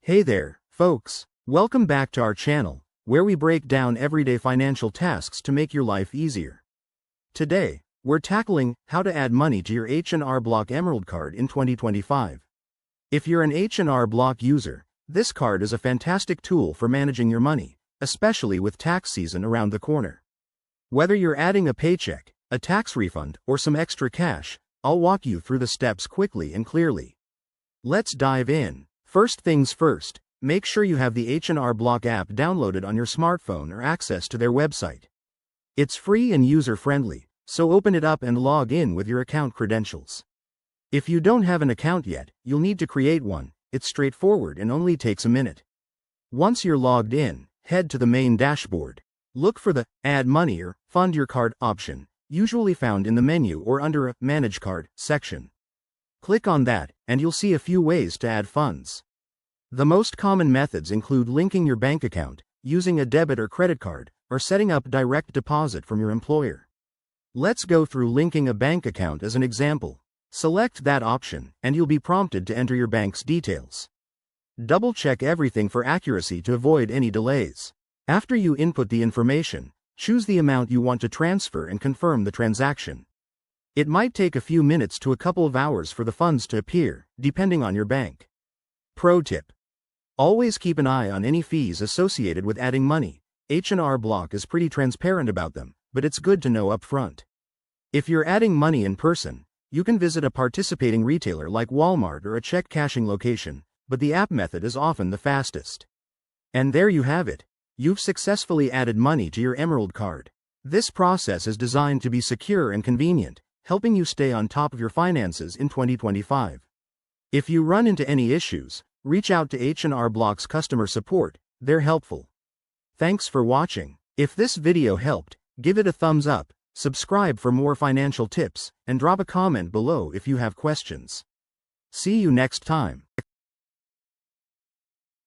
Hey there, folks. Welcome back to our channel, where we break down everyday financial tasks to make your life easier. Today, we're tackling how to add money to your H&R Block Emerald card in 2025. If you're an H&R Block user, this card is a fantastic tool for managing your money, especially with tax season around the corner. Whether you're adding a paycheck, a tax refund, or some extra cash, I'll walk you through the steps quickly and clearly. Let's dive in. First things first, make sure you have the H&R Block app downloaded on your smartphone or access to their website. It's free and user-friendly, so open it up and log in with your account credentials. If you don't have an account yet, you'll need to create one. It's straightforward and only takes a minute. Once you're logged in, head to the main dashboard. Look for the Add Money or Fund Your Card option, usually found in the menu or under a Manage Card section. Click on that, and you'll see a few ways to add funds. The most common methods include linking your bank account, using a debit or credit card, or setting up direct deposit from your employer. Let's go through linking a bank account as an example. Select that option, and you'll be prompted to enter your bank's details. Double-check everything for accuracy to avoid any delays. After you input the information, choose the amount you want to transfer and confirm the transaction. It might take a few minutes to a couple of hours for the funds to appear, depending on your bank. Pro tip: always keep an eye on any fees associated with adding money. H&R Block is pretty transparent about them, but it's good to know upfront. If you're adding money in person, you can visit a participating retailer like Walmart or a check cashing location, but the app method is often the fastest. And there you have it. You've successfully added money to your Emerald card. This process is designed to be secure and convenient, helping you stay on top of your finances in 2025. If you run into any issues, reach out to H&R Block's customer support. They're helpful. Thanks for watching. If this video helped, give it a thumbs up, subscribe for more financial tips, and drop a comment below if you have questions. See you next time.